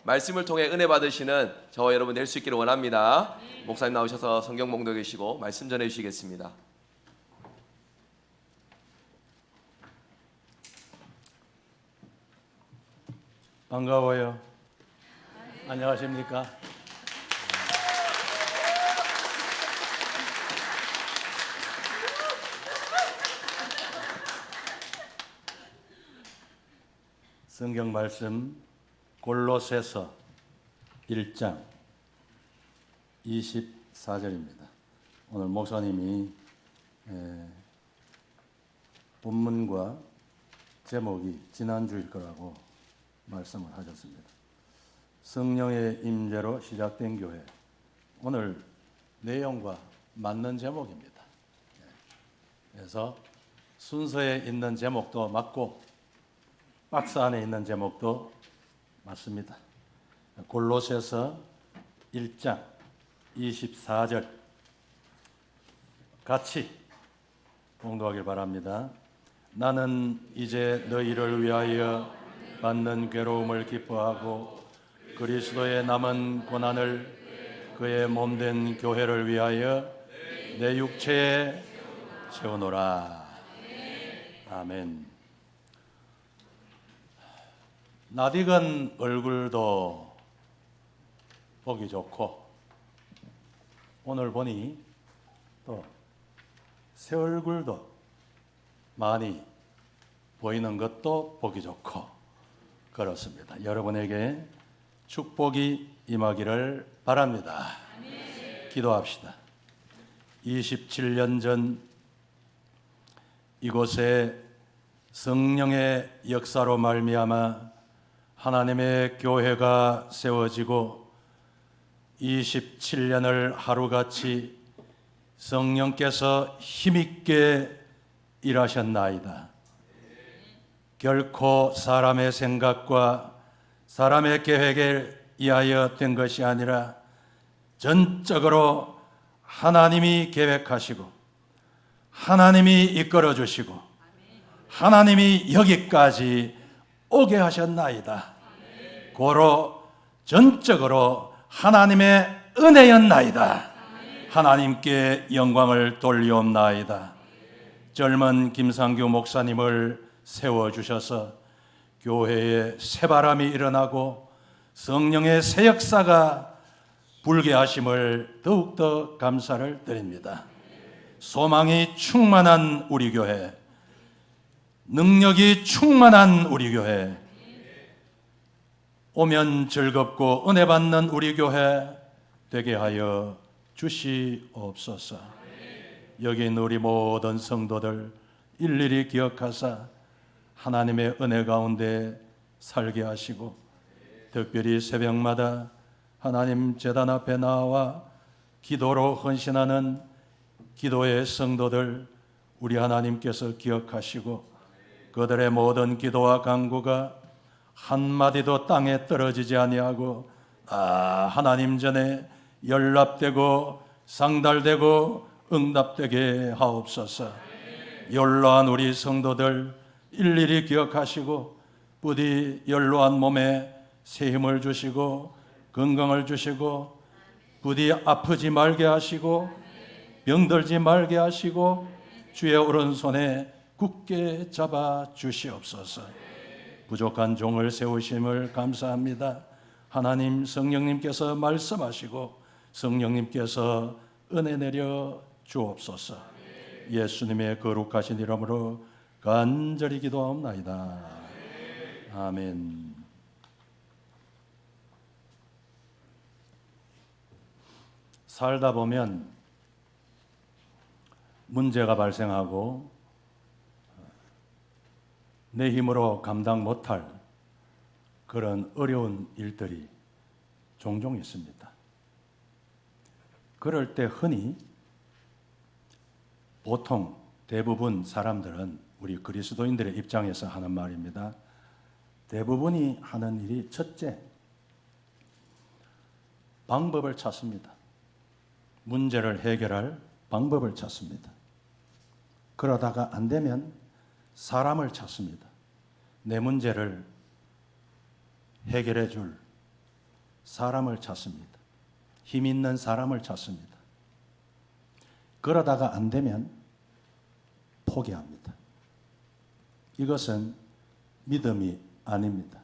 말씀을 통해 은혜 받으시는 저와 여러분 될 수 있기를 원합니다. 목사님 나오셔서 성경 봉독해 주시고 말씀 전해 주시겠습니다. 반가워요. 안녕하십니까? 성경 말씀 골로새서 1장 24절입니다. 오늘 목사님이 본문과 제목이 지난주일 거라고 말씀을 하셨습니다. 성령의 임재로 시작된 교회. 오늘 내용과 맞는 제목입니다. 그래서 순서에 있는 제목도 맞고 박스 안에 있는 제목도 맞습니다. 골로새서 1장 24절 같이 봉독하길 바랍니다. 나는 이제 너희를 위하여 받는 괴로움을 기뻐하고 그리스도의 남은 고난을 그의 몸된 교회를 위하여 내 육체에 채우노라. 아멘. 낯익은 얼굴도 보기 좋고 오늘 보니 또 새 얼굴도 많이 보이는 것도 보기 좋고 그렇습니다. 여러분에게 축복이 임하기를 바랍니다. 기도합시다. 27년 전 이곳에 성령의 역사로 말미암아 하나님의 교회가 세워지고 27년을 하루같이 성령께서 힘있게 일하셨나이다. 결코 사람의 생각과 사람의 계획에 의하여 된 것이 아니라 전적으로 하나님이 계획하시고 하나님이 이끌어 주시고 하나님이 여기까지 오게 하셨나이다. 고로 전적으로 하나님의 은혜였나이다. 하나님께 영광을 돌리옵나이다. 젊은 김상규 목사님을 세워주셔서 교회에 새바람이 일어나고 성령의 새 역사가 불게 하심을 더욱더 감사를 드립니다. 소망이 충만한 우리 교회, 능력이 충만한 우리 교회, 오면 즐겁고 은혜 받는 우리 교회 되게 하여 주시옵소서. 여기 있는 우리 모든 성도들 일일이 기억하사 하나님의 은혜 가운데 살게 하시고 특별히 새벽마다 하나님 제단 앞에 나와 기도로 헌신하는 기도의 성도들 우리 하나님께서 기억하시고 그들의 모든 기도와 간구가 한마디도 땅에 떨어지지 아니하고 하나님 전에 연락되고 상달되고 응답되게 하옵소서. 연로한 우리 성도들 일일이 기억하시고 부디 연로한 몸에 새 힘을 주시고 건강을 주시고 부디 아프지 말게 하시고 병들지 말게 하시고 주의 오른손에 굳게 잡아 주시옵소서. 부족한 종을 세우심을 감사합니다. 하나님 성령님께서 말씀하시고 성령님께서 은혜 내려 주옵소서. 예수님의 거룩하신 이름으로 간절히 기도하옵나이다. 아멘. 살다 보면 문제가 발생하고 내 힘으로 감당 못할 그런 어려운 일들이 종종 있습니다. 그럴 때 흔히 보통 대부분 사람들은 우리 그리스도인들의 입장에서 하는 말입니다. 대부분이 하는 일이 첫째, 방법을 찾습니다. 문제를 해결할 방법을 찾습니다. 그러다가 안 되면 사람을 찾습니다. 내 문제를 해결해 줄 사람을 찾습니다. 힘 있는 사람을 찾습니다. 그러다가 안 되면 포기합니다. 이것은 믿음이 아닙니다.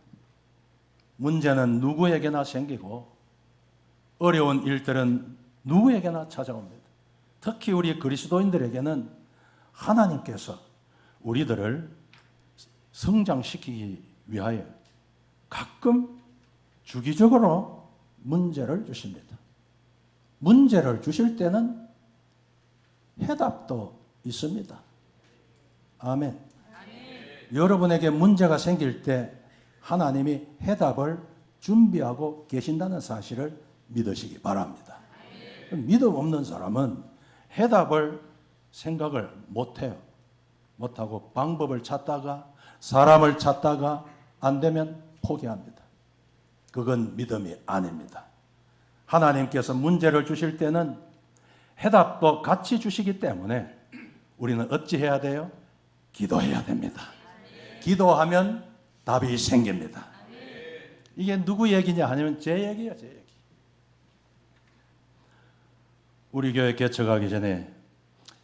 문제는 누구에게나 생기고 어려운 일들은 누구에게나 찾아옵니다. 특히 우리 그리스도인들에게는 하나님께서 우리들을 성장시키기 위하여 가끔 주기적으로 문제를 주십니다. 문제를 주실 때는 해답도 있습니다. 아멘. 여러분에게 문제가 생길 때 하나님이 해답을 준비하고 계신다는 사실을 믿으시기 바랍니다. 믿음 없는 사람은 해답을 생각을 못해요. 못하고 방법을 찾다가 사람을 찾다가 안 되면 포기합니다. 그건 믿음이 아닙니다. 하나님께서 문제를 주실 때는 해답도 같이 주시기 때문에 우리는 어찌해야 돼요? 기도해야 됩니다. 기도하면 답이 생깁니다. 이게 누구 얘기냐 하면 제 얘기예요, 제 얘기. 우리 교회 개척하기 전에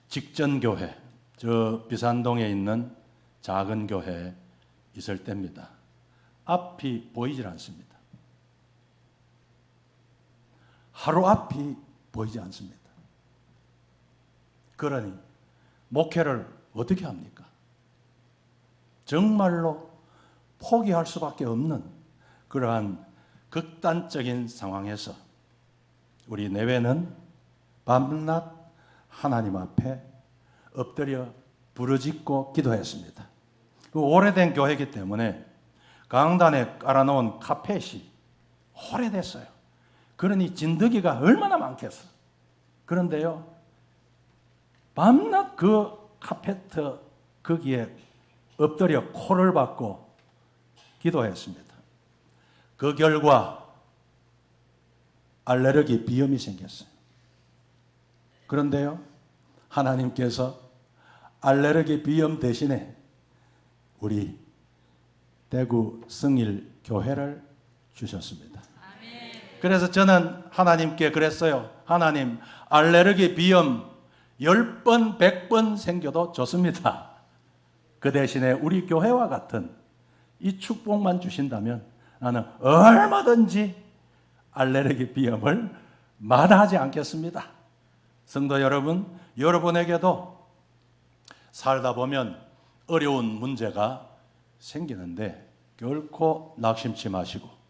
직전교회, 저 비산동에 있는 작은 교회에 있을 때입니다. 앞이 보이질 않습니다. 하루 앞이 보이지 않습니다. 그러니 목회를 어떻게 합니까? 정말로 포기할 수밖에 없는 그러한 극단적인 상황에서 우리 내외는 밤낮 하나님 앞에 엎드려 부르짖고 기도했습니다. 그 오래된 교회이기 때문에 강단에 깔아놓은 카펫이 오래됐어요. 그러니 진드기가 얼마나 많겠어. 그런데요, 밤낮 그 카페트 거기에 엎드려 코를 박고 기도했습니다. 그 결과 알레르기 비염이 생겼어요. 그런데요, 하나님께서 알레르기 비염 대신에 우리 대구 성일 교회를 주셨습니다. 그래서 저는 하나님께 그랬어요. 하나님, 알레르기 비염 10번, 100번 생겨도 좋습니다. 그 대신에 우리 교회와 같은 이 축복만 주신다면 나는 얼마든지 알레르기 비염을 마다하지 않겠습니다. 성도 여러분, 여러분에게도 살다 보면 어려운 문제가 생기는데 결코 낙심치 마시고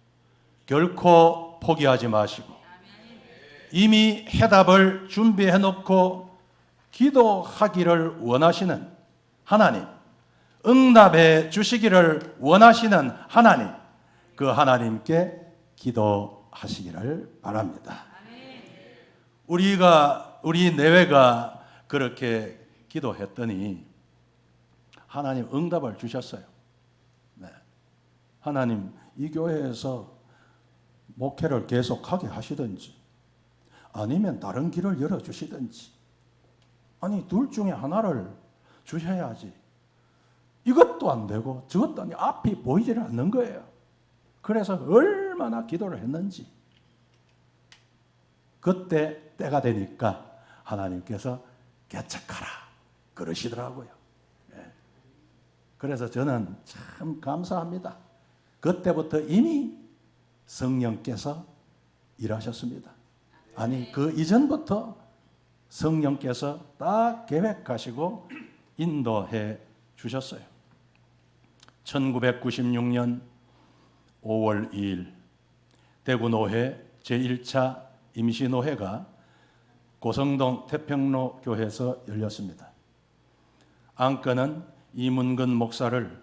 결코 포기하지 마시고 이미 해답을 준비해 놓고 기도하기를 원하시는 하나님, 응답해 주시기를 원하시는 하나님, 그 하나님께 기도하시기를 바랍니다. 우리 내외가 그렇게 기도했더니 하나님 응답을 주셨어요. 네. 하나님, 이 교회에서 목회를 계속하게 하시든지 아니면 다른 길을 열어주시든지, 아니 둘 중에 하나를 주셔야지. 이것도 안 되고 저것도 아니고 앞이 보이질 않는 거예요. 그래서 얼마나 기도를 했는지 그때 때가 되니까 하나님께서 개척하라 그러시더라고요. 그래서 저는 참 감사합니다. 그때부터 이미 성령께서 일하셨습니다. 아니 그 이전부터 성령께서 다 계획하시고 인도해 주셨어요. 1996년 5월 2일 대구노회 제1차 임시노회가 고성동 태평로 교회에서 열렸습니다. 안건은 이문근 목사를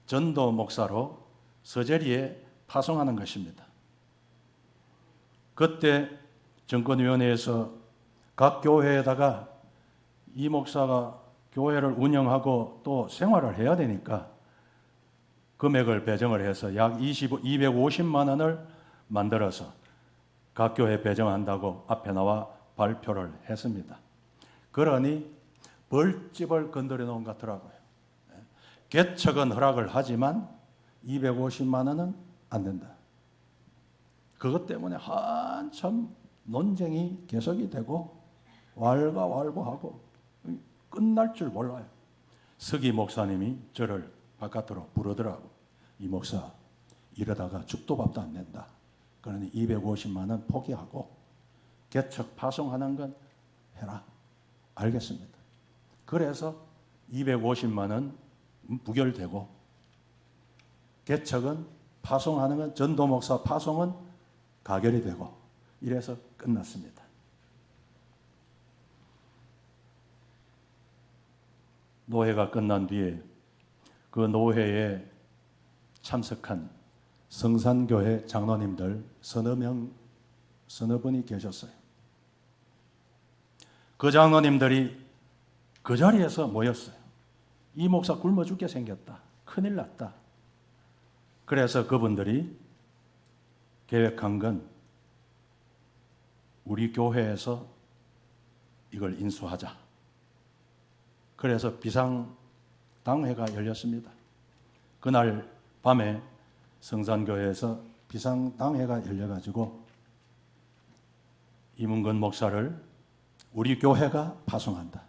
전도 목사로 서재리에 파송하는 것입니다. 그때 정권위원회에서 각 교회에다가 이 목사가 교회를 운영하고 또 생활을 해야 되니까 금액을 배정을 해서 약 250만 원을 만들어서 각 교회에 배정한다고 앞에 나와 발표를 했습니다. 그러니 벌집을 건드려 놓은 것 같더라고요. 개척은 허락을 하지만 250만 원은 안 된다. 그것 때문에 한참 논쟁이 계속이 되고 왈가왈부하고 끝날 줄 몰라요. 서기 목사님이 저를 바깥으로 부르더라고. 이 목사, 이러다가 죽도 밥도 안 낸다. 그러니 250만 원 포기하고 개척 파송하는 건 해라. 알겠습니다. 그래서 250만 원 부결되고 개척은 파송하는 건 전도 목사 파송은 가결이 되고 이래서 끝났습니다. 노회가 끝난 뒤에 그 노회에 참석한 성산교회 장로님들 서너 분이 계셨어요. 그 장로님들이 그 자리에서 모였어요. 이 목사 굶어 죽게 생겼다. 큰일 났다. 그래서 그분들이 계획한 건 우리 교회에서 이걸 인수하자. 그래서 비상당회가 열렸습니다. 그날 밤에 성산교회에서 비상당회가 열려가지고 이문건 목사를 우리 교회가 파송한다.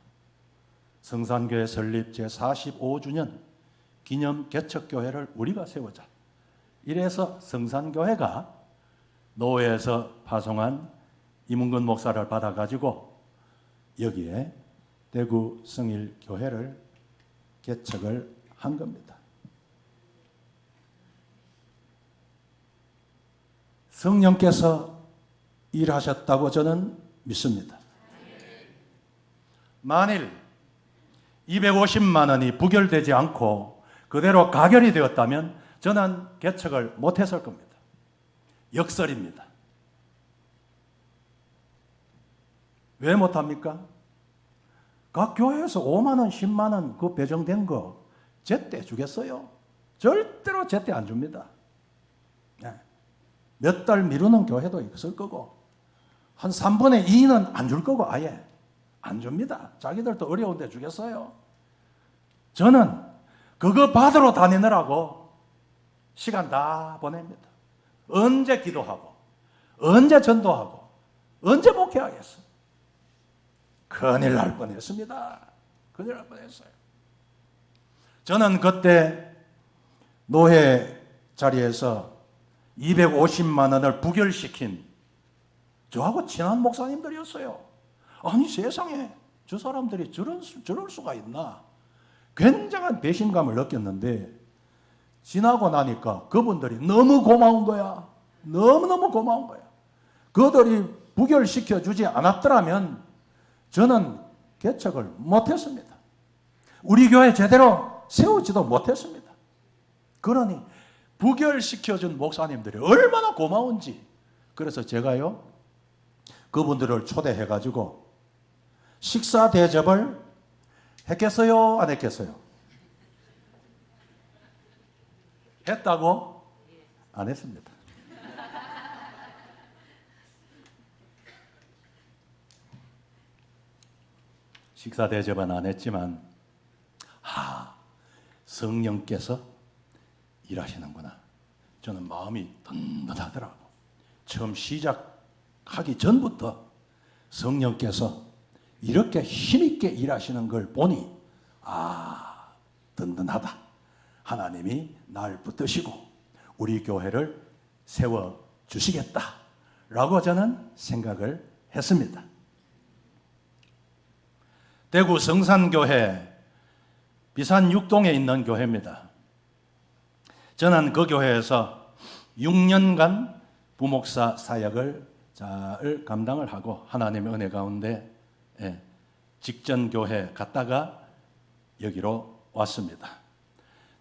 성산교회 설립 제45주년 기념 개척교회를 우리가 세우자. 이래서 성산교회가 노회에서 파송한 이문건 목사를 받아가지고 여기에 대구 성일교회를 개척을 한 겁니다. 성령께서 일하셨다고 저는 믿습니다. 만일 250만 원이 부결되지 않고 그대로 가결이 되었다면 저는 개척을 못했을 겁니다. 역설입니다. 왜 못합니까? 각 교회에서 5만 원, 10만 원 그 배정된 거 제때 주겠어요? 절대로 제때 안 줍니다. 몇 달 미루는 교회도 있을 거고 한 3분의 2는 안 줄 거고 아예 안 줍니다. 자기들도 어려운데 주겠어요? 저는 그거 받으러 다니느라고 시간 다 보냅니다. 언제 기도하고 언제 전도하고 언제 목회하겠어? 큰일 날 뻔했습니다. 큰일 날 뻔했어요. 저는 그때 노회 자리에서 250만 원을 부결시킨 저하고 친한 목사님들이었어요. 아니 세상에 저 사람들이 저럴 수가 있나? 굉장한 배신감을 느꼈는데 지나고 나니까 그분들이 너무 고마운 거야. 너무너무 고마운 거야. 그들이 부결시켜 주지 않았더라면 저는 개척을 못했습니다. 우리 교회 제대로 세우지도 못했습니다. 그러니 부결시켜준 목사님들이 얼마나 고마운지 그래서 제가요 그분들을 초대해가지고 식사 대접을 했겠어요? 안 했겠어요? 했다고? 안 했습니다. 식사 대접은 안 했지만 성령께서 일하시는구나. 저는 마음이 든든하더라고. 처음 시작하기 전부터 성령께서 이렇게 힘있게 일하시는 걸 보니 든든하다. 하나님이 날 붙드시고 우리 교회를 세워주시겠다라고 저는 생각을 했습니다. 대구 성산교회 비산 6동에 있는 교회입니다. 저는 그 교회에서 6년간 부목사 사역을 잘 감당을 하고 하나님의 은혜 가운데 직전교회 갔다가 여기로 왔습니다.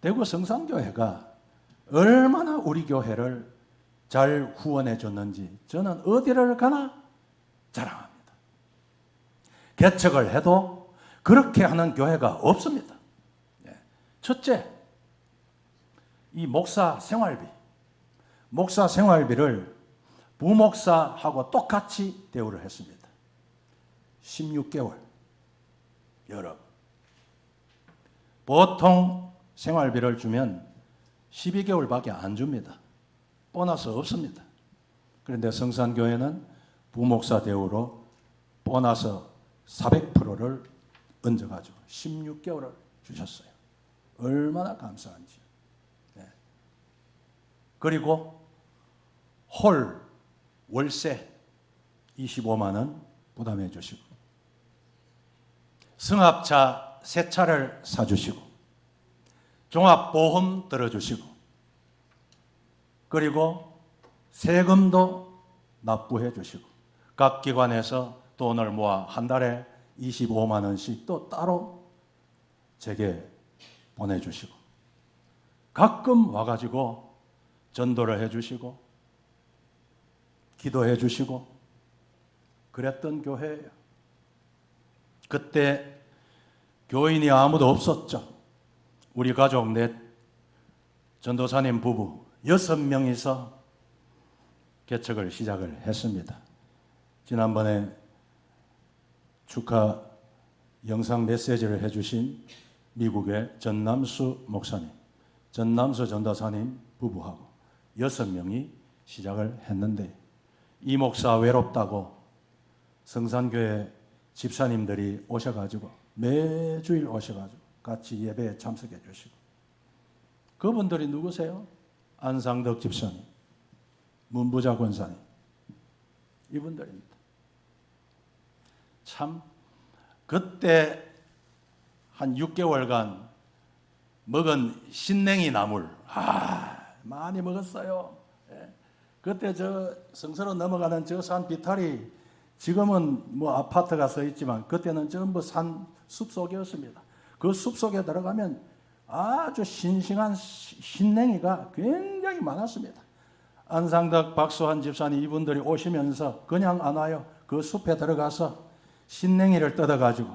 대구 성산교회가 얼마나 우리 교회를 잘 후원해 줬는지 저는 어디를 가나 자랑합니다. 개척을 해도 그렇게 하는 교회가 없습니다. 첫째, 이 목사 생활비를 부목사하고 똑같이 대우를 했습니다. 16개월. 여러분, 보통 생활비를 주면 12개월밖에 안 줍니다. 보너스 없습니다. 그런데 성산교회는 부목사 대우로 보너스 400%를 얹어가지고 16개월을 주셨어요. 얼마나 감사한지. 네. 그리고 홀 월세 25만 원 부담해 주시고 승합차 3차를 사주시고 종합보험 들어주시고 그리고 세금도 납부해 주시고 각 기관에서 돈을 모아 한 달에 25만 원씩 또 따로 제게 보내주시고 가끔 와가지고 전도를 해주시고 기도해 주시고 그랬던 교회예요. 그때 교인이 아무도 없었죠. 우리 가족 넷 전도사님 부부 6명이서 개척을 시작을 했습니다. 지난번에 축하 영상 메시지를 해주신 미국의 전남수 목사님, 전남수 전도사님 부부하고 6명이 시작을 했는데 이 목사 외롭다고 성산교회 집사님들이 오셔가지고 매주일 오셔가지고 같이 예배에 참석해 주시고 그분들이 누구세요? 안상덕 집사님, 문부자 권사님 이분들입니다. 참 그때 한 6개월간 먹은 신냉이 나물 많이 먹었어요. 예. 그때 저 성서로 넘어가는 저 산 비탈이 지금은 뭐 아파트가 서 있지만 그때는 전부 산 숲속이었습니다. 그 숲속에 들어가면 아주 싱싱한 신냉이가 굉장히 많았습니다. 안상덕 박수환 집사님 이분들이 오시면서 그냥 안 와요. 그 숲에 들어가서 신냉이를 뜯어가지고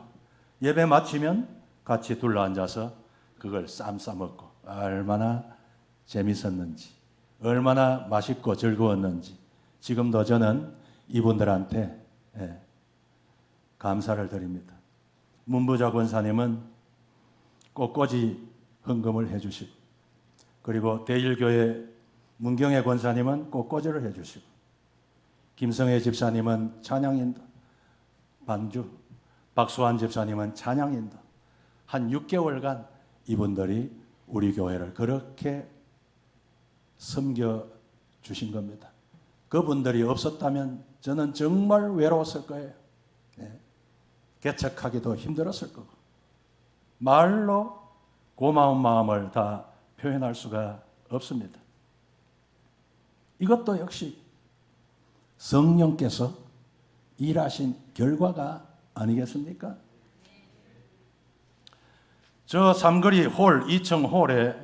예배 마치면 같이 둘러앉아서 그걸 쌈 싸먹고 얼마나 재밌었는지 얼마나 맛있고 즐거웠는지 지금도 저는 이분들한테 감사를 드립니다. 문부자 권사님은 꽃꽂이 헌금을 해주시고 그리고 대일교회 문경애 권사님은 꽃꽂이를 해주시고 김성애 집사님은 찬양인도 반주 박수환 집사님은 찬양인도 한 6개월간 이분들이 우리 교회를 그렇게 섬겨주신 겁니다. 그분들이 없었다면 저는 정말 외로웠을 거예요. 개척하기도 힘들었을 거고 말로 고마운 마음을 다 표현할 수가 없습니다. 이것도 역시 성령께서 일하신 결과가 아니겠습니까? 저 삼거리 홀 2층 홀에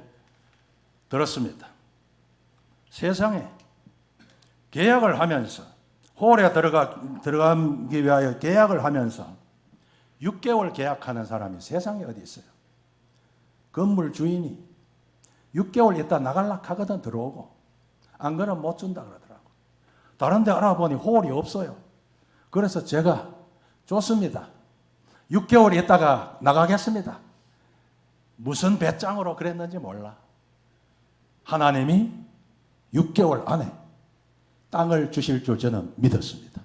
들었습니다. 세상에 계약을 하면서 홀에 들어가기 위하여 계약을 하면서 6개월 계약하는 사람이 세상에 어디 있어요? 건물 주인이 6개월 있다 나갈라 하거든 들어오고 안 그러면 못 준다 그러더라고. 다른 데 알아보니 홀이 없어요. 그래서 제가 좋습니다. 6개월 있다가 나가겠습니다. 무슨 배짱으로 그랬는지 몰라. 하나님이 6개월 안에 땅을 주실 줄 저는 믿었습니다.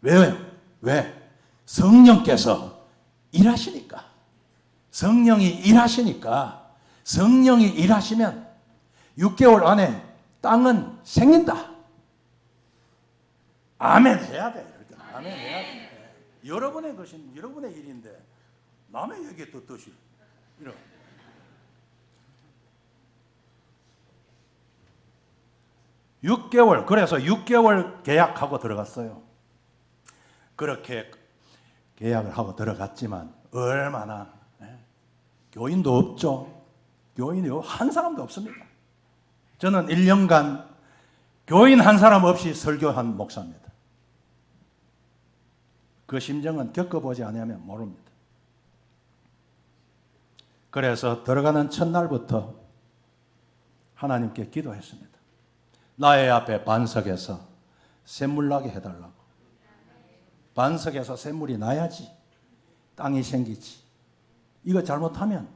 왜요? 왜? 성령께서 일하시니까. 성령이 일하시니까. 성령이 일하시면 6개월 안에 땅은 생긴다. 아멘 해야 돼. 이렇게. 아멘 해야 돼. 여러분의 것인 여러분의 일인데 남의 얘기 듣듯이 이런. 6개월 그래서 6개월 계약하고 들어갔어요. 그렇게 계약을 하고 들어갔지만 얼마나 교인도 없죠. 교인이 한 사람도 없습니다. 저는 1년간 교인 한 사람 없이 설교한 목사입니다. 그 심정은 겪어보지 않으면 모릅니다. 그래서 들어가는 첫날부터 하나님께 기도했습니다. 나의 앞에 반석에서 샘물 나게 해달라고. 반석에서 샘물이 나야지 땅이 생기지. 이거 잘못하면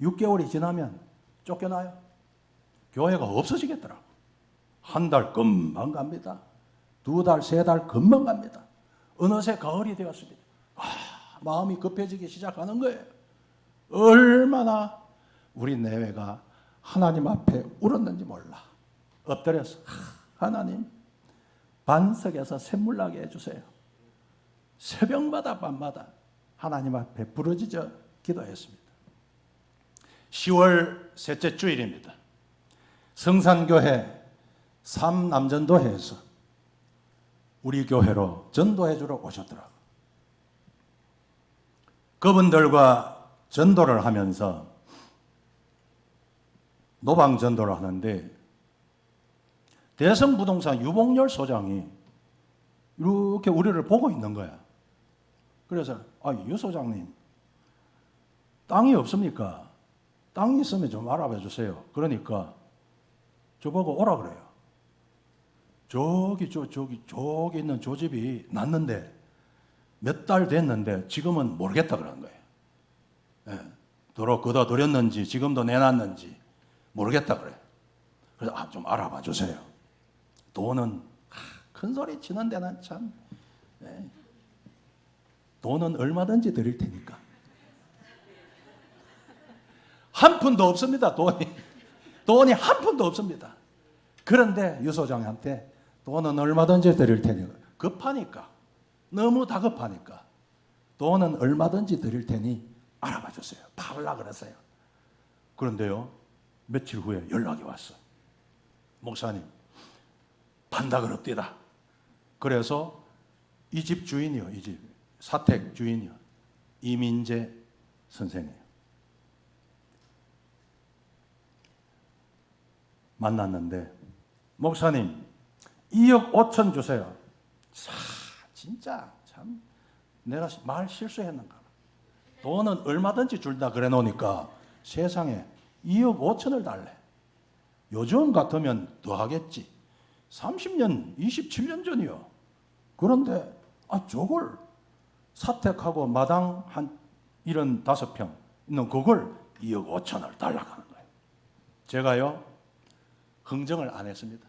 6개월이 지나면 쫓겨나요. 교회가 없어지겠더라고. 한 달 금방 갑니다. 2달, 3달 금방 갑니다. 어느새 가을이 되었습니다. 마음이 급해지기 시작하는 거예요. 얼마나 우리 내외가 하나님 앞에 울었는지 몰라. 엎드려서 하나님 반석에서 샘물 나게 해주세요. 새벽마다 밤마다 하나님 앞에 부르짖어 기도했습니다. 10월 셋째 주일입니다. 성산교회 3남전도회에서 우리 교회로 전도해 주러 오셨더라고요. 그분들과 전도를 하면서 노방 전도를 하는데 대성부동산 유봉열 소장이 이렇게 우리를 보고 있는 거야. 그래서 유 소장님 땅이 없습니까? 땅이 있으면 좀 알아봐 주세요. 그러니까 저보고 오라 그래요. 저기 있는 저 집이 났는데 몇 달 됐는데 지금은 모르겠다 그러는 거예요. 도로 걷어 들였는지 지금도 내놨는지 모르겠다 그래요. 그래서 좀 알아봐 주세요. 돈은 큰 소리 치는 데는 참 돈은 얼마든지 드릴 테니까. 한 푼도 없습니다. 돈이 한 푼도 없습니다. 그런데 유 소장한테 돈은 얼마든지 드릴 테니까. 급하니까. 너무 다급하니까. 돈은 얼마든지 드릴 테니 알아봐 주세요. 팔라 그랬어요. 그런데요, 며칠 후에 연락이 왔어. 목사님, 판다 그럽디다. 그래서 이 집 주인이요, 이 집 사택 주인이요, 이민재 선생이에요. 만났는데 목사님 2억 5천 주세요. 진짜 참 내가 말 실수했는가. 돈은 얼마든지 줄다 그래 놓으니까 세상에 2억 5천을 달래. 요즘 같으면 더 하겠지. 30년, 27년 전이요. 그런데 저걸 사택하고 마당 한 75평 있는 그걸 2억 5천을 달라고 하는 거예요. 제가요 흥정을 안 했습니다.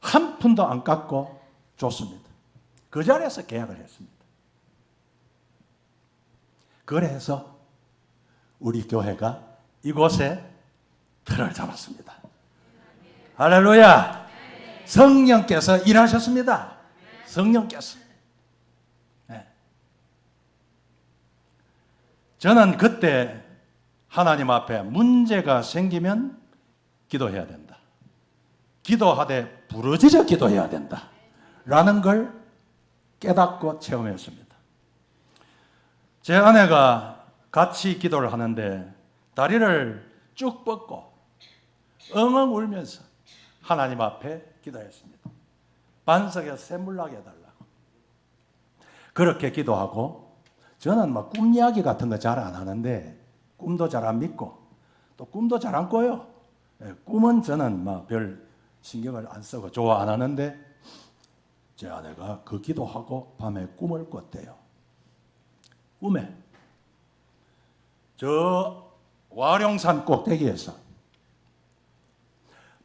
한 푼도 안 깎고 줬습니다. 그 자리에서 계약을 했습니다. 그래서 우리 교회가 이곳에 틀을 잡았습니다. 할렐루야. 성령께서 일하셨습니다. 성령께서. 저는 그때 하나님 앞에 문제가 생기면 기도해야 된다. 기도하되 부르짖어 기도해야 된다. 라는 걸 깨닫고 체험했습니다. 제 아내가 같이 기도를 하는데 다리를 쭉 뻗고 엉엉 울면서 하나님 앞에 기도했습니다. 반석에 샘물 나게 해달라고. 그렇게 기도하고 저는 꿈 이야기 같은 거 잘 안 하는데 꿈도 잘 안 믿고 또 꿈도 잘 안 꿔요. 꿈은 저는 별 신경을 안 쓰고 좋아 안 하는데 제 아내가 그 기도하고 밤에 꿈을 꿨대요. 꿈에 저 와룡산 꼭대기에서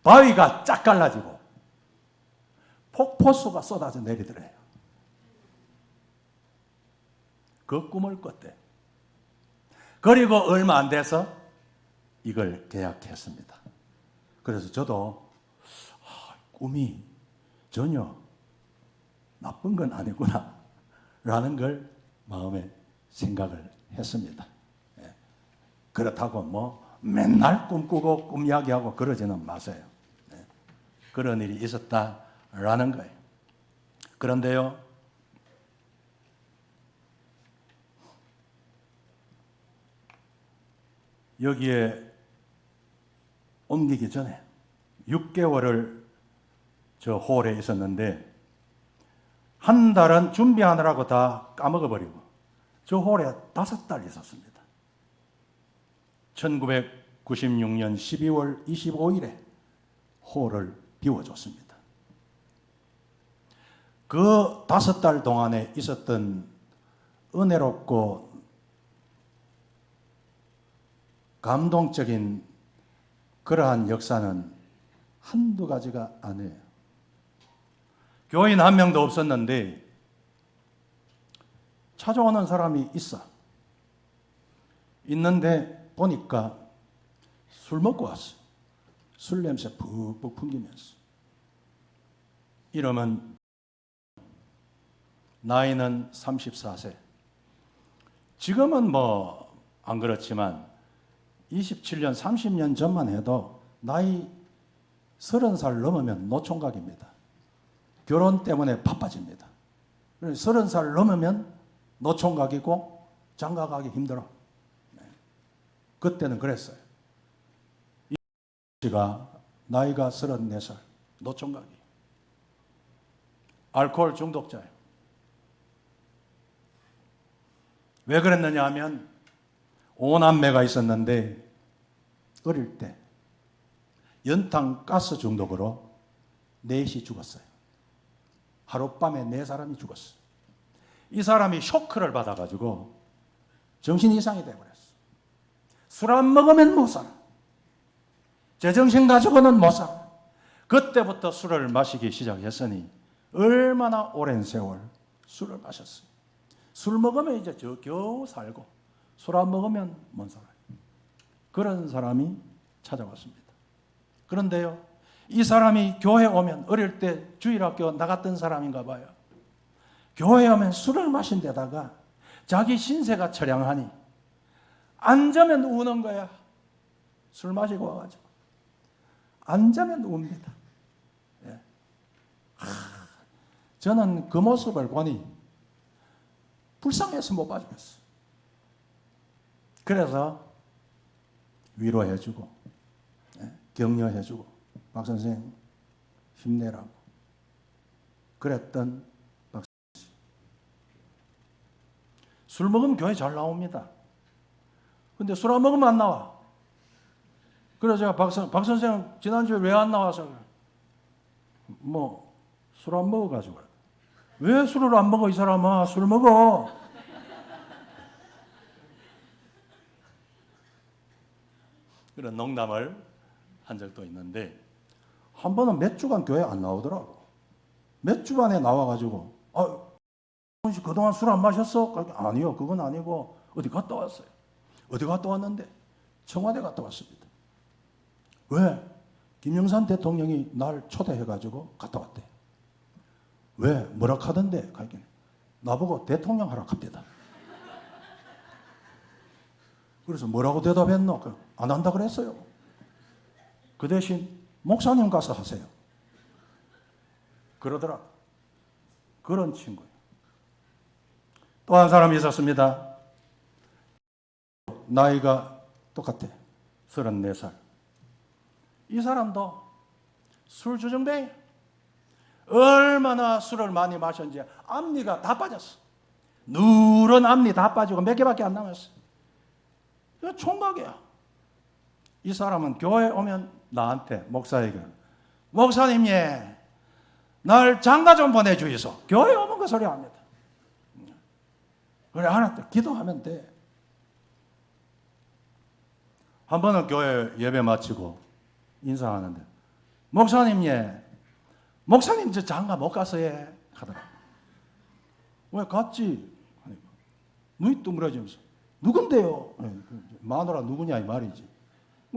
바위가 쫙 갈라지고 폭포수가 쏟아져 내리더래요. 그 꿈을 꿨대. 그리고 얼마 안 돼서 이걸 계약했습니다. 그래서 저도 꿈이 전혀 나쁜 건 아니구나 라는 걸 마음에 생각을 했습니다. 그렇다고 맨날 꿈꾸고 꿈 이야기하고 그러지는 마세요. 그런 일이 있었다라는 거예요. 그런데요, 여기에 옮기기 전에 6개월을 저 홀에 있었는데 한 달은 준비하느라고 다 까먹어버리고 저 홀에 5달 있었습니다. 1996년 12월 25일에 홀을 비워줬습니다. 그 5달 동안에 있었던 은혜롭고 감동적인 그러한 역사는 한두 가지가 아니에요. 교인 한 명도 없었는데 찾아오는 사람이 있어. 있는데 보니까 술 먹고 왔어. 술 냄새 푹푹 풍기면서. 이름은, 나이는 34세. 지금은 뭐 안 그렇지만 27년, 30년 전만 해도 나이 30살 넘으면 노총각입니다. 결혼 때문에 바빠집니다. 30살 넘으면 노총각이고 장가가기 힘들어. 그때는 그랬어요. 이 씨가 나이가 34살, 노총각이. 알코올 중독자예요. 왜 그랬느냐 하면 5남매가 있었는데 어릴 때 연탄 가스 중독으로 넷이 죽었어요. 하룻밤에 4사람이 죽었어요. 이 사람이 쇼크를 받아가지고 정신 이상이 되어버렸어요. 술 안 먹으면 못 살아. 제정신 가지고는 못 살아. 그때부터 술을 마시기 시작했으니 얼마나 오랜 세월 술을 마셨어요. 술 먹으면 이제 겨우 살고 술 안 먹으면 못 살아요. 그런 사람이 찾아왔습니다. 그런데요, 이 사람이 교회 오면, 어릴 때 주일학교 나갔던 사람인가 봐요. 교회 오면 술을 마신 데다가 자기 신세가 처량하니 앉으면 우는 거야. 술 마시고 와가지고 앉으면 웁니다. 예. 저는 그 모습을 보니 불쌍해서 못 봐주겠어요. 그래서 위로해주고, 격려해주고, 박 선생 힘내라고 그랬던 박선생 씨. 술 먹으면 교회 잘 나옵니다. 근데 술 안 먹으면 안 나와. 그래서 제가 박 선생 지난주에 왜 안 나와서, 뭐 술 안 먹어가지고. 왜 술을 안 먹어 이 사람아? 술 먹어. 그런 농담을 한 적도 있는데, 한 번은 몇 주간 교회 안 나오더라고. 몇 주간에 나와가지고, 그동안 술 안 마셨어? 아니요, 그건 아니고 어디 갔다 왔어요. 어디 갔다 왔는데? 청와대 갔다 왔습니다. 왜? 김영삼 대통령이 날 초대해가지고 갔다 왔대. 왜? 뭐라 하던데? 나보고 대통령 하라 합니다. 그래서 뭐라고 대답했노? 안 한다 그랬어요. 그 대신 목사님 가서 하세요. 그러더라. 그런 친구예요. 또 한 사람이 있었습니다. 나이가 똑같아. 34살. 이 사람도 술 주정뱅이. 얼마나 술을 많이 마셨는지 앞니가 다 빠졌어. 누런 앞니 다 빠지고 몇 개밖에 안 남았어. 이거 총각이야. 이 사람은 교회 오면 나한테, 목사에게, 목사님, 예, 날 장가 좀 보내주이소. 교회 오면 그 소리 합니다. 그래, 알았다. 기도하면 돼. 한 번은 교회 예배 마치고 인사하는데, 목사님, 예, 목사님 저 장가 못 가서 예 하더라. 왜 갔지? 눈이 둥그러지면서, 누군데요? 마누라 누구냐 이 말이지.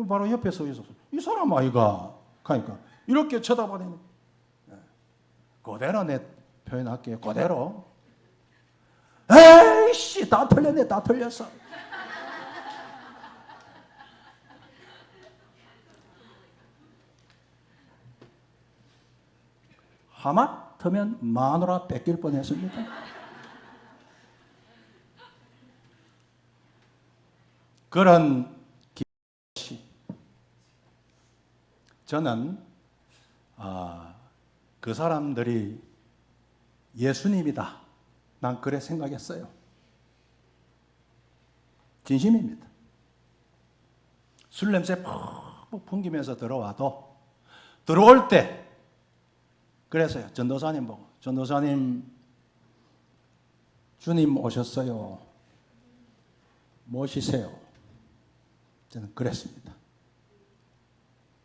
바로 옆에 서 있었어. 이 사람 아이가? 그러니까 이렇게 쳐다보는. 그대로 내 표현할게요. 그대로. 에이씨, 다 틀렸네, 다 틀렸어. 하마터면 마누라 뺏길 뻔했습니다. 그런 기시. 저는 그 사람들이 예수님이다. 난 그래 생각했어요. 진심입니다. 술 냄새 푹푹 풍기면서 들어와도 들어올 때 그래서요. 전도사님 보고, 전도사님, 주님 오셨어요. 모시세요. 저는 그랬습니다.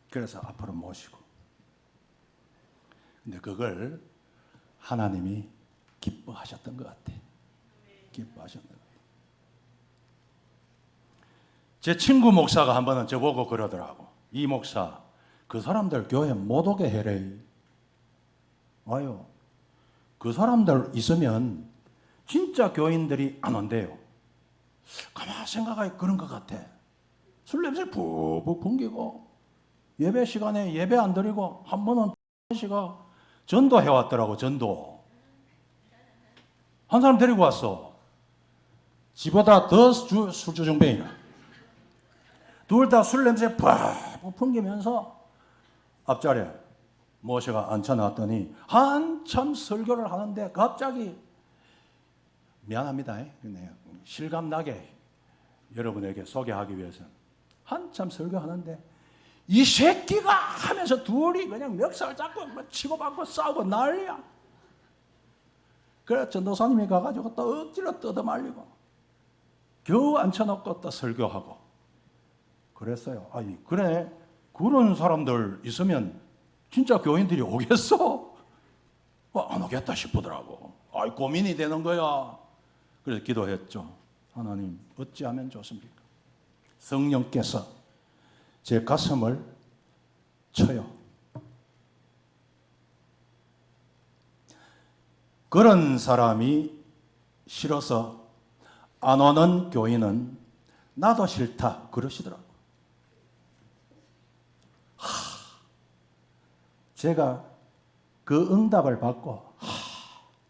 그래서 앞으로 모시고 근데 그걸 하나님이 기뻐하셨던 것 같아. 기뻐하셨던 것 같아. 제 친구 목사가 한 번은 저보고 그러더라고. 이 목사, 그 사람들 교회 못 오게 해래. 와요. 그 사람들 있으면 진짜 교인들이 안 온대요. 가만 생각하니 그런 것 같아. 술 냄새 푹푹 풍기고 예배 시간에 예배 안 드리고 한 번은 씨가 전도해 왔더라고. 전도. 한 사람 데리고 왔어. 지보다 더 술주정뱅이야. 둘 다 술 냄새 푹푹 풍기면서 앞자리에 모셔가 앉혀놨더니 한참 설교를 하는데 갑자기 미안합니다. 실감나게 여러분에게 소개하기 위해서 한참 설교하는데 이 새끼가 하면서 둘이 그냥 멱살 잡고 치고받고 싸우고 난리야. 그래 전도사님이 가가지고 또 억지로 뜯어말리고 겨우 앉혀놓고 또 설교하고 그랬어요. 아니 그래 그런 사람들 있으면 진짜 교인들이 오겠어? 안 오겠다 싶더라고. 아이 고민이 되는 거야. 그래서 기도했죠. 하나님 어찌하면 좋습니까? 성령께서 제 가슴을 쳐요. 그런 사람이 싫어서 안 오는 교인은 나도 싫다 그러시더라고. 제가 그 응답을 받고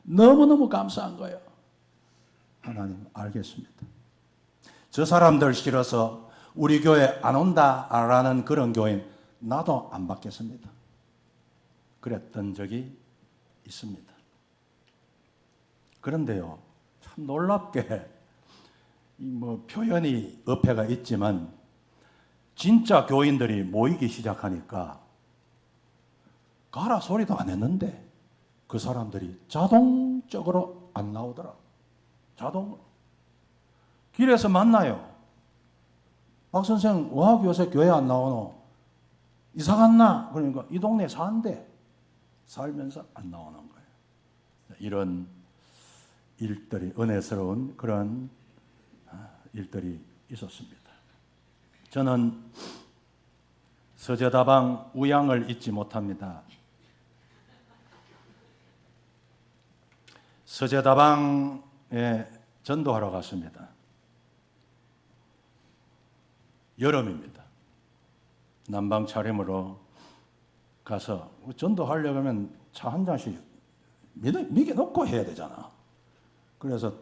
너무너무 감사한 거예요. 하나님 알겠습니다. 저 사람들 싫어서 우리 교회 안 온다라는 그런 교인 나도 안 받겠습니다. 그랬던 적이 있습니다. 그런데요, 참 놀랍게 표현이 어폐가 있지만 진짜 교인들이 모이기 시작하니까 가라 소리도 안 했는데 그 사람들이 자동적으로 안 나오더라. 자동으로. 길에서 만나요. 박 선생, 와 요새 교회 안 나오노? 이사 갔나? 그러니까 이 동네 사는데 살면서 안 나오는 거예요. 이런 일들이 은혜스러운 그런 일들이 있었습니다. 저는 서재다방 우양을 잊지 못합니다. 서재다방에 전도하러 갔습니다. 여름입니다. 난방 차림으로 가서 전도하려고 하면 차 한 잔씩 미개 놓고 해야 되잖아. 그래서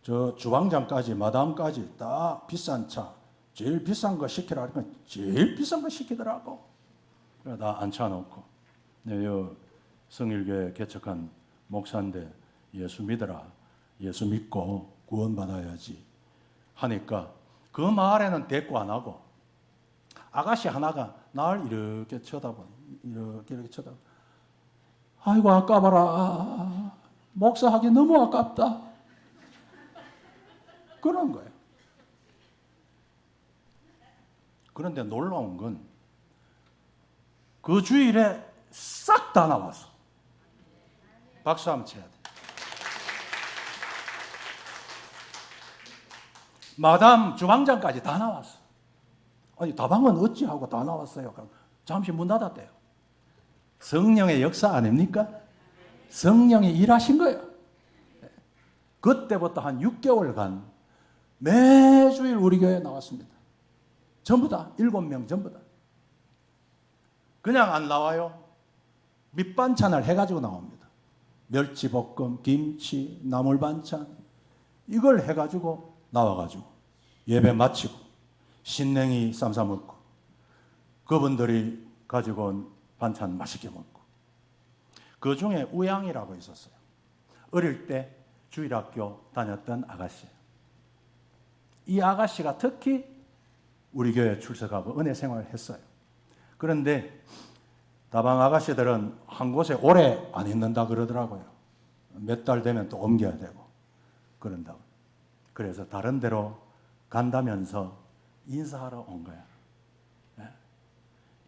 저 주방장까지 마담까지 다 비싼 차 제일 비싼 거 시키라 하니까 제일 비싼 거 시키더라고. 그래서 다 앉혀놓고 여 성일교회 개척한 목사인데 예수 믿어라. 예수 믿고 구원받아야지 하니까 그 말에는 대꾸 안 하고 아가씨 하나가 날 이렇게 쳐다보니 이렇게 쳐다보니 아이고 아까봐라. 목사하기 너무 아깝다. 그런 거예요. 그런데 놀라운 건 그 주일에 싹 다 나왔어. 박수 한번 쳐야 돼. 마담 주방장까지 다 나왔어. 아니 다방은 어찌하고 다 나왔어요. 그럼 잠시 문 닫았대요. 성령의 역사 아닙니까? 성령이 일하신 거예요. 그때부터 한 6개월간 매주일 우리 교회에 나왔습니다. 전부 다 7명 전부 다. 그냥 안 나와요. 밑반찬을 해가지고 나옵니다. 멸치볶음, 김치, 나물반찬 이걸 해가지고 나와가지고 예배 마치고 신냉이 쌈 싸 먹고 그분들이 가지고 온 반찬 맛있게 먹고 그 중에 우양이라고 있었어요. 어릴 때 주일학교 다녔던 아가씨예요. 이 아가씨가 특히 우리 교회에 출석하고 은혜 생활을 했어요. 그런데 다방 아가씨들은 한 곳에 오래 안 있는다 그러더라고요. 몇 달 되면 또 옮겨야 되고 그런다고. 그래서 다른 데로 간다면서 인사하러 온 거야.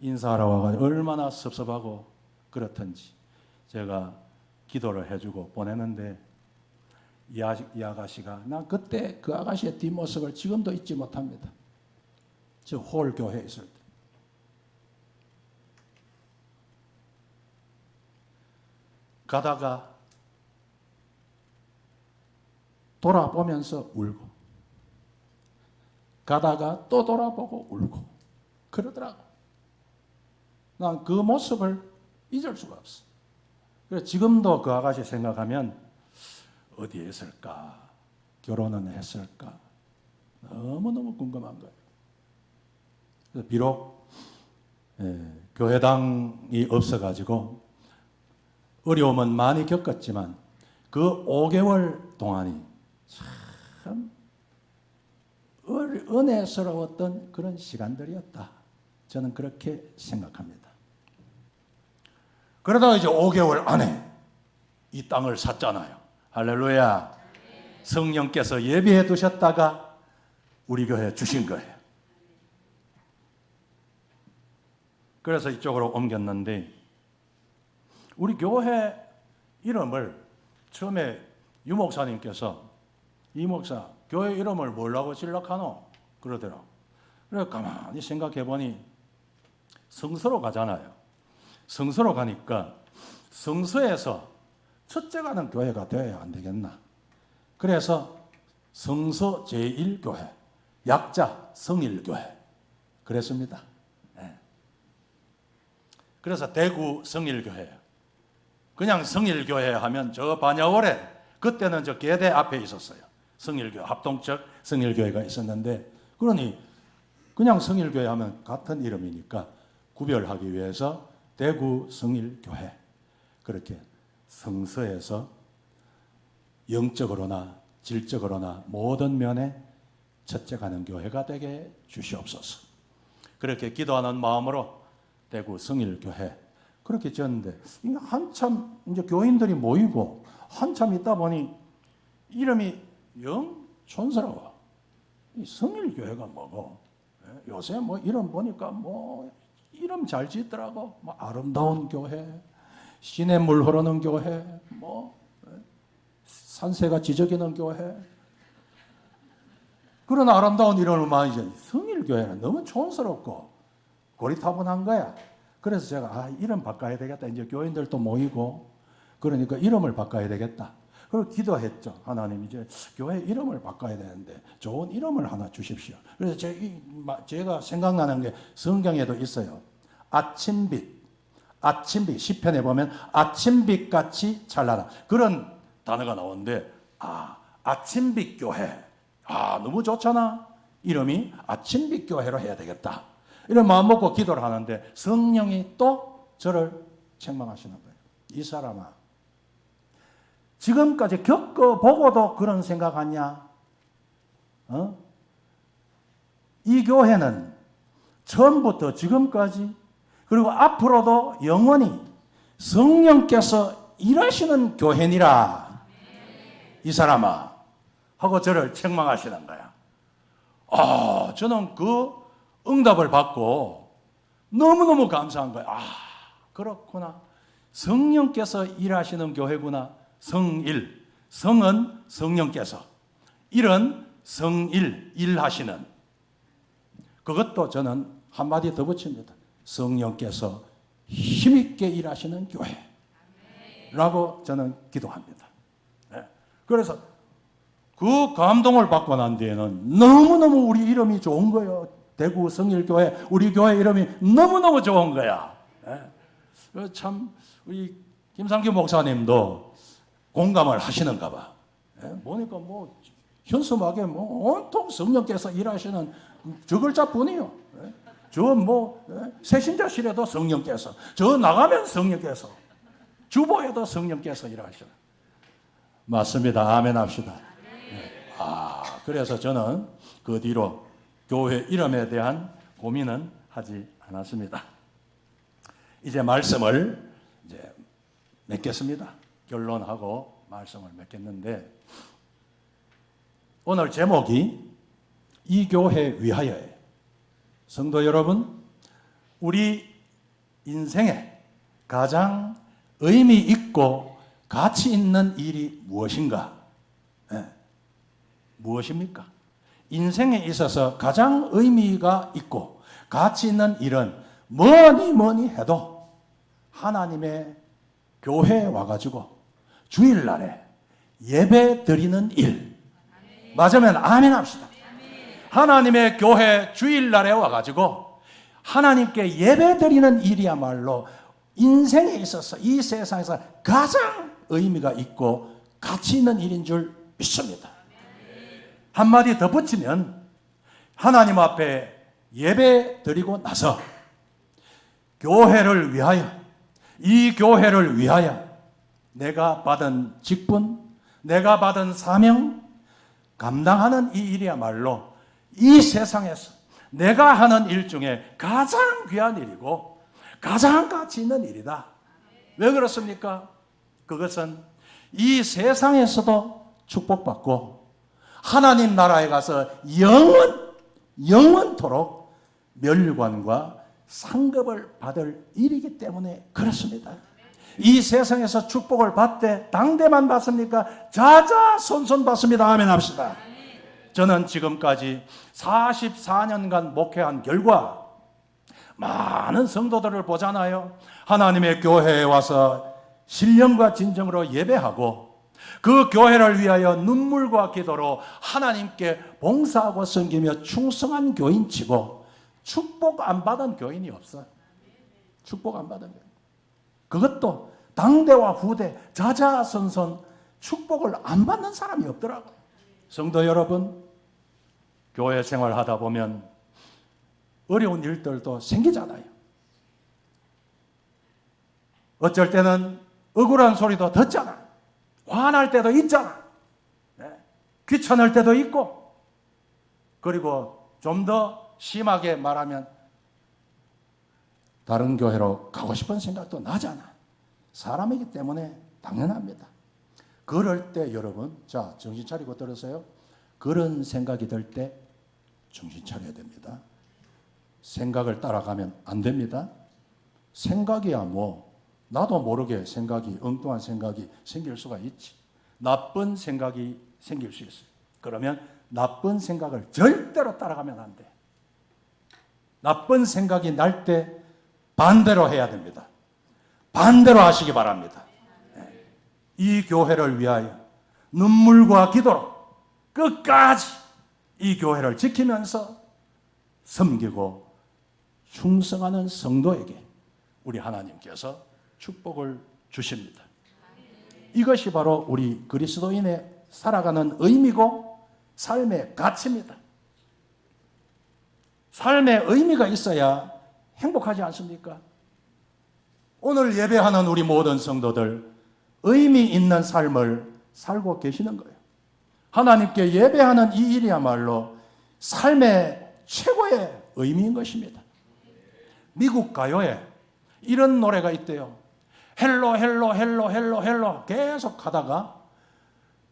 인사하러 와가지고 얼마나 섭섭하고 그렇던지 제가 기도를 해주고 보내는데 이 아가씨가 나 그때 그 아가씨의 뒷모습을 지금도 잊지 못합니다. 저 홀 교회에 있을 때. 가다가 돌아보면서 울고 가다가 또 돌아보고 울고 그러더라고. 난 그 모습을 잊을 수가 없어. 그래서 지금도 그 아가씨 생각하면 어디에 있을까? 결혼은 했을까? 너무너무 궁금한 거예요. 그래서 비록 교회당이 없어가지고 어려움은 많이 겪었지만 그 5개월 동안이 참 은혜스러웠던 그런 시간들이었다. 저는 그렇게 생각합니다. 그러다가 이제 5개월 안에 이 땅을 샀잖아요. 할렐루야. 성령께서 예비해 두셨다가 우리 교회에 주신 거예요. 그래서 이쪽으로 옮겼는데 우리 교회 이름을 처음에 유 목사님께서 이 목사 교회 이름을 뭐라고 지락하노? 그러더라고. 그래서 가만히 생각해 보니 성서로 가잖아요. 성서로 가니까 성서에서 첫째 가는 교회가 되어야 안 되겠나. 그래서 성서 제1교회, 약자 성일교회 그랬습니다. 네. 그래서 대구 성일교회. 그냥 성일교회 하면 저 반야월에 그때는 저 계대 앞에 있었어요. 성일교회, 합동적 성일교회가 있었는데 그러니 그냥 성일교회 하면 같은 이름이니까 구별하기 위해서 대구 성일교회 그렇게 성서에서 영적으로나 질적으로나 모든 면에 첫째 가는 교회가 되게 주시옵소서. 그렇게 기도하는 마음으로 대구 성일교회 그렇게 지었는데 한참 이제 교인들이 모이고 한참 있다 보니 이름이 영 촌스러워. 이 성일교회가 뭐고 요새 뭐 이름 보니까 뭐 이름 잘 짓더라고. 뭐 아름다운 교회, 시내 물 흐르는 교회, 뭐 산새가 지저귀는 교회. 그런 아름다운 이름을 많이 지어. 성일교회는 너무 촌스럽고 고리타분한 거야. 그래서 제가 이름 바꿔야 되겠다. 이제 교인들도 모이고 그러니까 이름을 바꿔야 되겠다. 그리고 기도했죠. 하나님 이제 교회 이름을 바꿔야 되는데 좋은 이름을 하나 주십시오. 그래서 제가 생각나는 게 성경에도 있어요. 아침빛 시편에 보면 아침빛 같이 찬란한 그런 단어가 나오는데 아침빛 교회 너무 좋잖아. 이름이 아침빛 교회로 해야 되겠다. 이런 마음 먹고 기도를 하는데 성령이 또 저를 책망하시는 거예요. 이 사람아, 지금까지 겪어보고도 그런 생각하냐? 이 교회는 처음부터 지금까지 그리고 앞으로도 영원히 성령께서 일하시는 교회니라. 이 사람아 하고 저를 책망하시는 거야. 저는 그 응답을 받고 너무너무 감사한 거야. 그렇구나. 성령께서 일하시는 교회구나. 성일, 성은 성령께서, 일은 성일, 일하시는. 그것도 저는 한마디 더 붙입니다. 성령께서 힘있게 일하시는 교회라고 저는 기도합니다. 네. 그래서 그 감동을 받고 난 뒤에는 너무너무 우리 이름이 좋은 거예요. 대구 성일교회, 우리 교회 이름이 너무너무 좋은 거야. 네. 참 우리 김상규 목사님도 공감을 하시는가 봐. 보니까 뭐 현수막에 뭐 온통 성령께서 일하시는 저 글자뿐이요. 저 뭐 세신자실에도 성령께서, 저 나가면 성령께서, 주보에도 성령께서 일하시는. 맞습니다. 아멘 합시다. 그래서 저는 그 뒤로 교회 이름에 대한 고민은 하지 않았습니다. 이제 말씀을 이제 맺겠습니다. 결론하고 말씀을 맺겠는데 오늘 제목이 이 교회 위하여예요. 성도 여러분, 우리 인생의 가장 의미 있고 가치 있는 일이 무엇인가? 무엇입니까? 인생에 있어서 가장 의미가 있고 가치 있는 일은 뭐니 해도 하나님의 교회에 와가지고 주일날에 예배 드리는 일. 맞으면 아멘 합시다. 하나님의 교회 주일날에 와가지고 하나님께 예배 드리는 일이야말로 인생에 있어서 이 세상에서 가장 의미가 있고 가치 있는 일인 줄 믿습니다. 한마디 더 붙이면 하나님 앞에 예배 드리고 나서 교회를 위하여, 이 교회를 위하여 내가 받은 직분, 내가 받은 사명, 감당하는 이 일이야말로 이 세상에서 내가 하는 일 중에 가장 귀한 일이고 가장 가치 있는 일이다. 왜 그렇습니까? 그것은 이 세상에서도 축복받고 하나님 나라에 가서 영원토록 멸류관과 상급을 받을 일이기 때문에 그렇습니다. 이 세상에서 축복을 받되 당대만 받습니까? 자자손손 받습니다. 아멘 합시다. 저는 지금까지 44년간 목회한 결과 많은 성도들을 보잖아요. 하나님의 교회에 와서 신령과 진정으로 예배하고 그 교회를 위하여 눈물과 기도로 하나님께 봉사하고 섬기며 충성한 교인치고 축복 안 받은 교인이 없어요. 축복 안 받은 교인. 그것도 당대와 후대 자자손손 축복을 안 받는 사람이 없더라고요. 성도 여러분, 교회 생활하다 보면 어려운 일들도 생기잖아요. 어쩔 때는 억울한 소리도 듣잖아. 화날 때도 있잖아. 귀찮을 때도 있고. 그리고 좀 더 심하게 말하면 다른 교회로 가고 싶은 생각도 나잖아. 사람이기 때문에 당연합니다. 그럴 때 여러분, 자, 정신 차리고 들으세요. 그런 생각이 들 때 정신 차려야 됩니다. 생각을 따라가면 안 됩니다. 생각이야 뭐 나도 모르게 생각이, 엉뚱한 생각이 생길 수가 있지. 나쁜 생각이 생길 수 있어요. 그러면 나쁜 생각을 절대로 따라가면 안 돼. 나쁜 생각이 날 때 반대로 해야 됩니다. 반대로 하시기 바랍니다. 이 교회를 위하여 눈물과 기도로 끝까지 이 교회를 지키면서 섬기고 충성하는 성도에게 우리 하나님께서 축복을 주십니다. 이것이 바로 우리 그리스도인의 살아가는 의미고 삶의 가치입니다. 삶의 의미가 있어야 행복하지 않습니까? 오늘 예배하는 우리 모든 성도들 의미 있는 삶을 살고 계시는 거예요. 하나님께 예배하는 이 일이야말로 삶의 최고의 의미인 것입니다. 미국 가요에 이런 노래가 있대요. 헬로 헬로 헬로 헬로 헬로 계속 하다가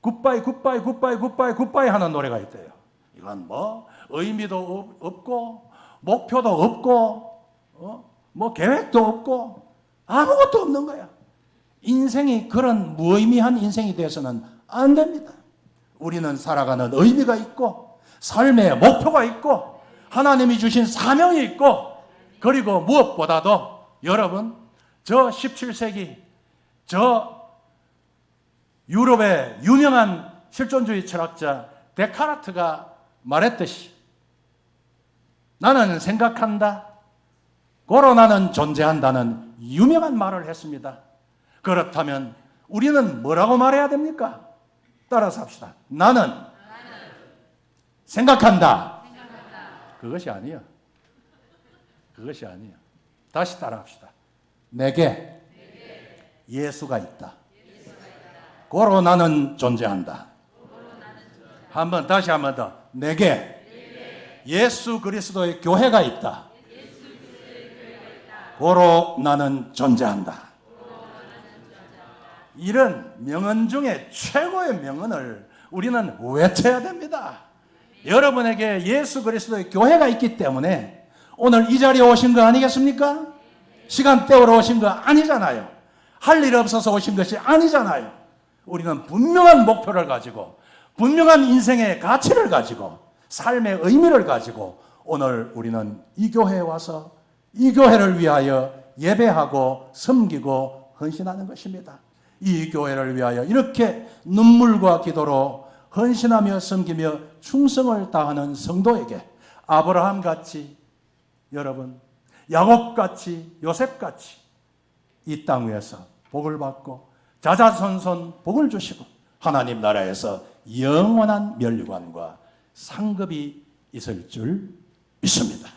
굿바이 굿바이 굿바이 굿바이 굿바이 하는 노래가 있대요. 이건 뭐 의미도 없고 목표도 없고 뭐 계획도 없고 아무것도 없는 거야. 인생이 그런 무의미한 인생이 되어서는 안 됩니다. 우리는 살아가는 의미가 있고 삶의 목표가 있고 하나님이 주신 사명이 있고 그리고 무엇보다도 여러분 저 17세기 저 유럽의 유명한 실존주의 철학자 데카르트가 말했듯이 나는 생각한다. 고로 나는 존재한다는 유명한 말을 했습니다. 그렇다면 우리는 뭐라고 말해야 됩니까? 따라서 합시다. 나는 생각한다. 그것이 아니에요. 그것이 아니에요. 다시 따라합시다. 내게 예수가 있다. 고로 나는 존재한다. 다시 한 번 더. 내게 예수 그리스도의 교회가 있다. 고로 나는 존재한다. 이런 명언 중에 최고의 명언을 우리는 외쳐야 됩니다. 여러분에게 예수 그리스도의 교회가 있기 때문에 오늘 이 자리에 오신 거 아니겠습니까? 시간 때우러 오신 거 아니잖아요. 할 일 없어서 오신 것이 아니잖아요. 우리는 분명한 목표를 가지고 분명한 인생의 가치를 가지고 삶의 의미를 가지고 오늘 우리는 이 교회에 와서 이 교회를 위하여 예배하고 섬기고 헌신하는 것입니다. 이 교회를 위하여 이렇게 눈물과 기도로 헌신하며 섬기며 충성을 다하는 성도에게 아브라함같이 여러분 야곱같이 요셉같이 이 땅 위에서 복을 받고 자자손손 복을 주시고 하나님 나라에서 영원한 멸류관과 상급이 있을 줄 믿습니다.